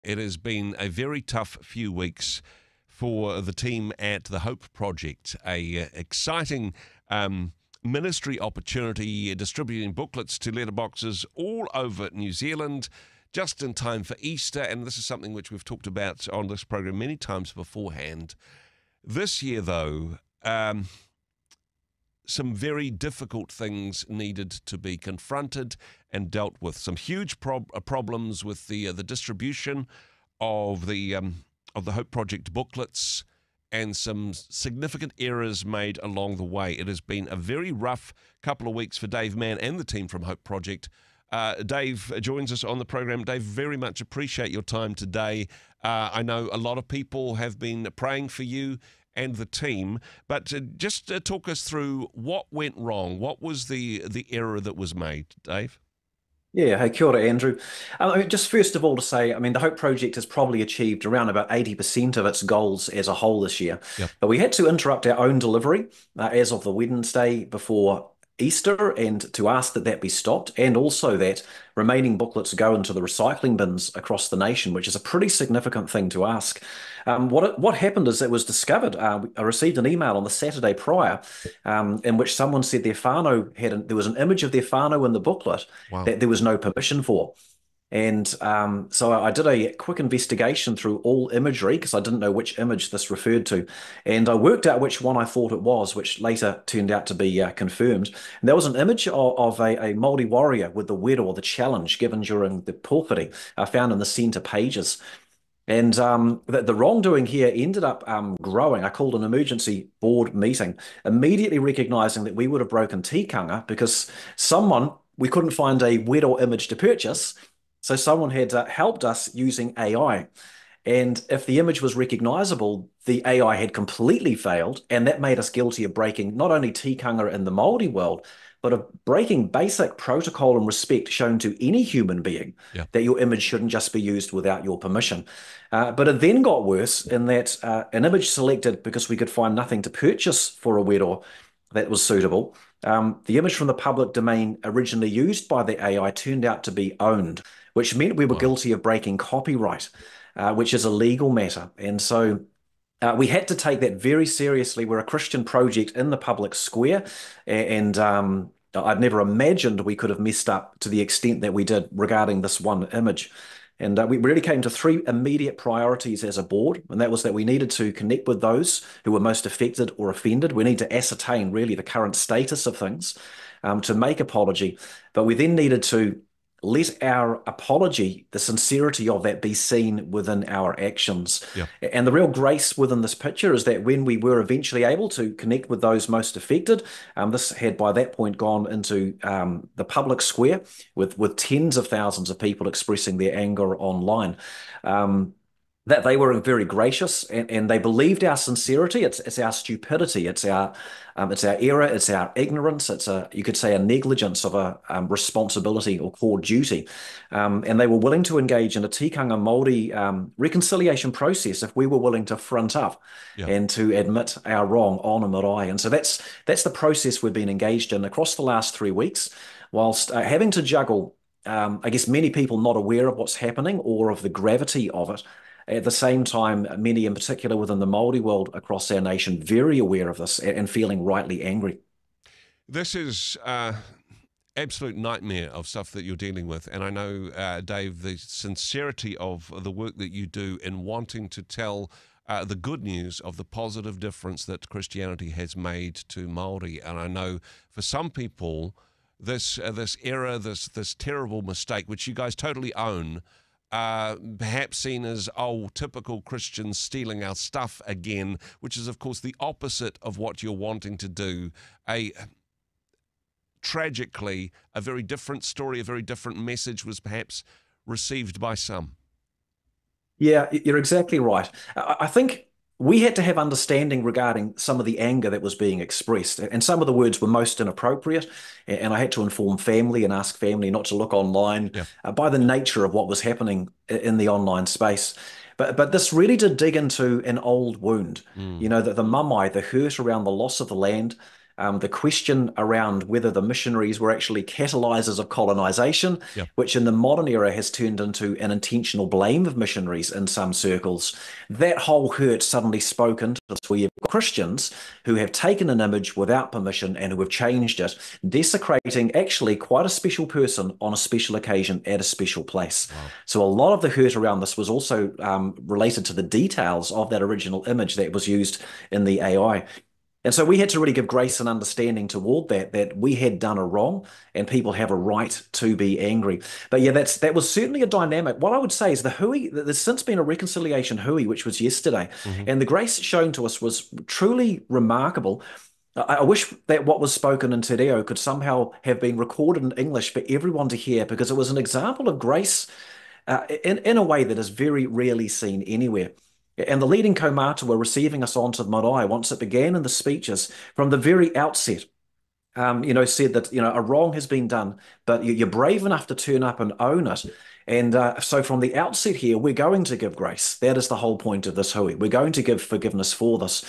It has been a very tough few weeks for the team at the Hope Project, a exciting ministry opportunity distributing booklets to letterboxes all over New Zealand just in time for Easter, and this is something which we've talked about on this program many times beforehand. This year, though, some very difficult things needed to be confronted and dealt with. Some huge problems with the distribution of the Hope Project booklets, and some significant errors made along the way. It has been a very rough couple of weeks for Dave Mann and the team from Hope Project. Dave joins us on the program. Dave, very much appreciate your time today. I know a lot of people have been praying for you and the team, but just talk us through what went wrong. What was the error that was made, Dave? Yeah, hey, kia ora, Andrew. Just first of all to say, the Hope Project has probably achieved around about 80% of its goals as a whole this year. Yep. But we had to interrupt our own delivery as of the Wednesday before Easter and to ask that that be stopped, and also that remaining booklets go into the recycling bins across the nation, which is a pretty significant thing to ask. What happened is it was discovered. I received an email on the Saturday prior in which someone said their whānau there was an image of their whānau in the booklet Wow. that there was no permission for. And so I did a quick investigation through all imagery because I didn't know which image this referred to. And I worked out which one I thought it was, which later turned out to be confirmed. And there was an image of a Māori warrior with the wera, or the challenge, given during the pōwhiri, found in the centre pages. And the wrongdoing here ended up growing. I called an emergency board meeting, immediately recognizing that we would have broken tikanga because we couldn't find a wera image to purchase. So someone had helped us using AI. And if the image was recognizable, the AI had completely failed. And that made us guilty of breaking not only tikanga in the Māori world, but of breaking basic protocol and respect shown to any human being, Yeah. that your image shouldn't just be used without your permission. But it then got worse in that an image selected because we could find nothing to purchase for a wero that was suitable. The image from the public domain originally used by the AI turned out to be owned, which meant we were Wow. guilty of breaking copyright, which is a legal matter. And so we had to take that very seriously. We're a Christian project in the public square, and I'd never imagined we could have messed up to the extent that we did regarding this one image. And we really came to three immediate priorities as a board, and that was that we needed to connect with those who were most affected or offended. We need to ascertain really the current status of things, to make apology, but we then needed to let our apology, the sincerity of that, be seen within our actions. Yeah. And the real grace within this picture is that when we were eventually able to connect with those most affected, this had by that point gone into the public square with tens of thousands of people expressing their anger online. That they were very gracious, and they believed our sincerity. It's our stupidity, it's our error, it's our ignorance, you could say a negligence of a responsibility or core duty, and they were willing to engage in a tikanga Māori reconciliation process if we were willing to front up, Yeah. and to admit our wrong on a marae. And so that's the process we've been engaged in across the last 3 weeks, whilst having to juggle. I guess many people not aware of what's happening or of the gravity of it. At the same time, many in particular within the Māori world across our nation, very aware of this and feeling rightly angry. This is absolute nightmare of stuff that you're dealing with. And I know, Dave, the sincerity of the work that you do in wanting to tell the good news of the positive difference that Christianity has made to Māori. And I know for some people, this error, this terrible mistake, which you guys totally own, perhaps seen as, typical Christians stealing our stuff again, which is, of course, the opposite of what you're wanting to do. Tragically, a very different story, a very different message was perhaps received by some. Yeah, you're exactly right. I think we had to have understanding regarding some of the anger that was being expressed, and some of the words were most inappropriate. And I had to inform family and ask family not to look online Yeah. by the nature of what was happening in the online space. But this really did dig into an old wound. Mm. You know, that the mamai, the hurt around the loss of the land, the question around whether the missionaries were actually catalyzers of colonization, Yeah. which in the modern era has turned into an intentional blame of missionaries in some circles. That whole hurt suddenly spoke into this, where you've got Christians who have taken an image without permission and who have changed it, desecrating actually quite a special person on a special occasion at a special place. Wow. So a lot of the hurt around this was also related to the details of that original image that was used in the AI. And so we had to really give grace and understanding toward that we had done a wrong and people have a right to be angry. But yeah, that was certainly a dynamic. What I would say is the hui, there's since been a reconciliation hui, which was yesterday, and the grace shown to us was truly remarkable. I wish that what was spoken in Te Reo could somehow have been recorded in English for everyone to hear, because it was an example of grace in a way that is very rarely seen anywhere. And the leading kaumata were receiving us onto the marae once it began in the speeches from the very outset. Said that, a wrong has been done, but you're brave enough to turn up and own it. And so from the outset here, we're going to give grace. That is the whole point of this hui. We're going to give forgiveness for this.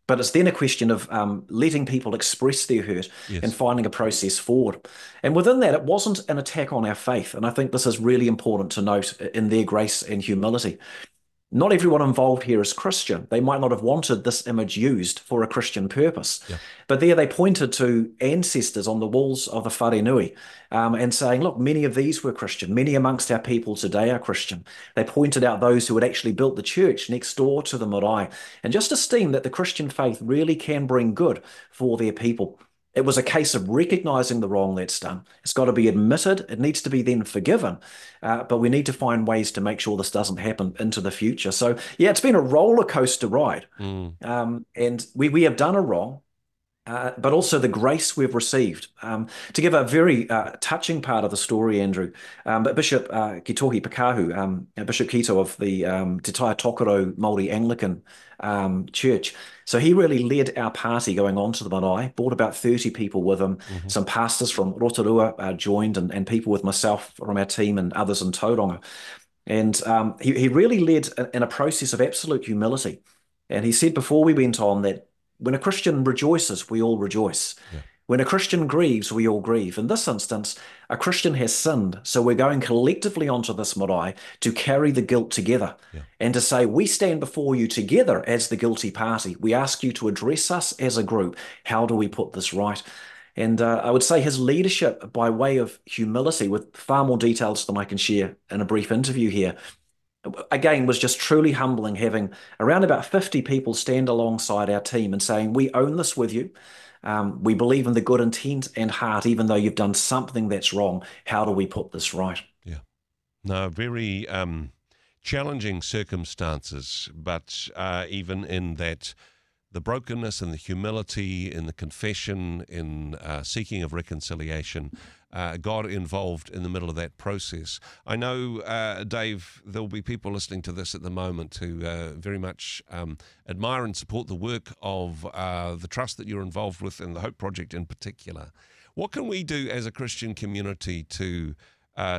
But it's then a question of letting people express their hurt and Yes. finding a process forward. And within that, it wasn't an attack on our faith. And I think this is really important to note in their grace and humility. Not everyone involved here is Christian. They might not have wanted this image used for a Christian purpose. Yeah. But there they pointed to ancestors on the walls of the Wharenui and saying, look, many of these were Christian. Many amongst our people today are Christian. They pointed out those who had actually built the church next door to the marae and just esteemed that the Christian faith really can bring good for their people. It was a case of recognizing the wrong that's done. It's got to be admitted. It needs to be then forgiven. But we need to find ways to make sure this doesn't happen into the future. So, yeah, it's been a roller coaster ride. And we have done a wrong. But also the grace we've received. To give a very touching part of the story, Andrew, but Bishop Kitohi Pakahu, Bishop Kito of the Te Tai Tokoro Māori Anglican Church, so he really led our party going on to the marae, brought about 30 people with him. Some pastors from Rotorua joined, and people with myself from our team and others in Tauranga. And he really led in a process of absolute humility. And he said before we went on that when a Christian rejoices, we all rejoice. Yeah. When a Christian grieves, we all grieve. In this instance, a Christian has sinned, so we're going collectively onto this marae to carry the guilt together and to say, we stand before you together as the guilty party. We ask you to address us as a group. How do we put this right? And I would say his leadership by way of humility, with far more details than I can share in a brief interview here, again, was just truly humbling, having around about 50 people stand alongside our team and saying, we own this with you. We believe in the good intent and heart, even though you've done something that's wrong. How do we put this right? Yeah. No, very challenging circumstances, but even in that, the brokenness and the humility in the confession, in seeking of reconciliation, God involved in the middle of that process. I know, Dave, there will be people listening to this at the moment who very much admire and support the work of the trust that you're involved with and the Hope Project in particular. What can we do as a Christian community to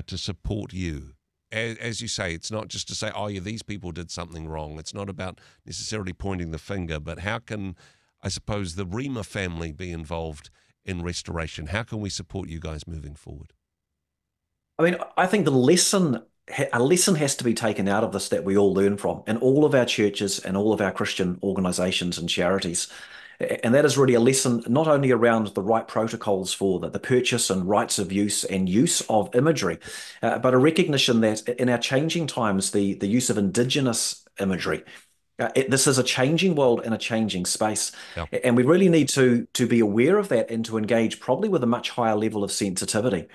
support you? As you say, it's not just to say, oh, yeah, these people did something wrong. It's not about necessarily pointing the finger, but how can, I suppose, the Rhema family be involved in restoration? How can we support you guys moving forward? I mean, I think a lesson has to be taken out of this that we all learn from in all of our churches and all of our Christian organizations and charities. And that is really a lesson not only around the right protocols for the purchase and rights of use and use of imagery, but a recognition that in our changing times, the use of indigenous imagery, this is a changing world and a changing space. Yeah. And we really need to be aware of that and to engage probably with a much higher level of sensitivity.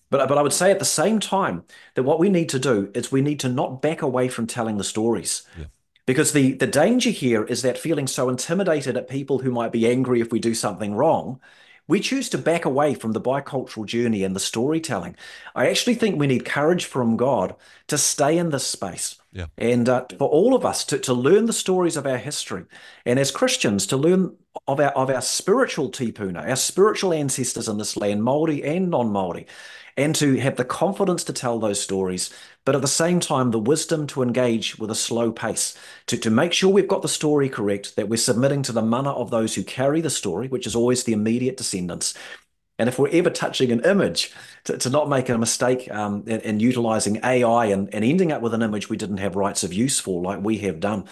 But I would say at the same time that what we need to do is we need to not back away from telling the stories. Yeah. Because the danger here is that feeling so intimidated at people who might be angry if we do something wrong, we choose to back away from the bicultural journey and the storytelling. I actually think we need courage from God to stay in this space. Yeah. And for all of us to learn the stories of our history. And as Christians, to learn of our spiritual tipuna, our spiritual ancestors in this land, Māori and non-Māori. and to have the confidence to tell those stories, but at the same time, the wisdom to engage with a slow pace, to make sure we've got the story correct, that we're submitting to the mana of those who carry the story, which is always the immediate descendants. And if we're ever touching an image, to not make a mistake in utilizing AI and ending up with an image we didn't have rights of use for, like we have done.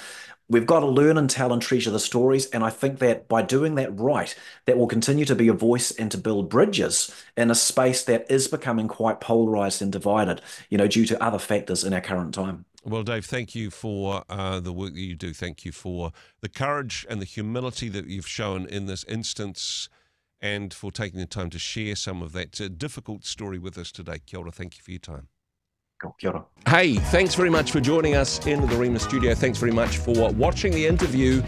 We've got to learn and tell and treasure the stories. And I think that by doing that right, that will continue to be a voice and to build bridges in a space that is becoming quite polarized and divided, due to other factors in our current time. Well, Dave, thank you for the work that you do. Thank you for the courage and the humility that you've shown in this instance, and for taking the time to share some of that difficult story with us today. Kia ora, thank you for your time. Kia ora. Hey, thanks very much for joining us in the Rhema studio. Thanks very much for watching the interview.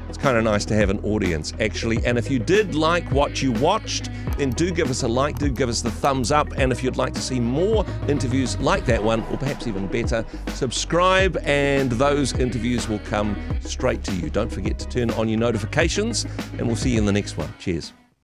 It's kind of nice to have an audience, actually. And if you did like what you watched, then do give us a like, do give us the thumbs up. And if you'd like to see more interviews like that one, or perhaps even better, subscribe and those interviews will come straight to you. Don't forget to turn on your notifications, and we'll see you in the next one. Cheers.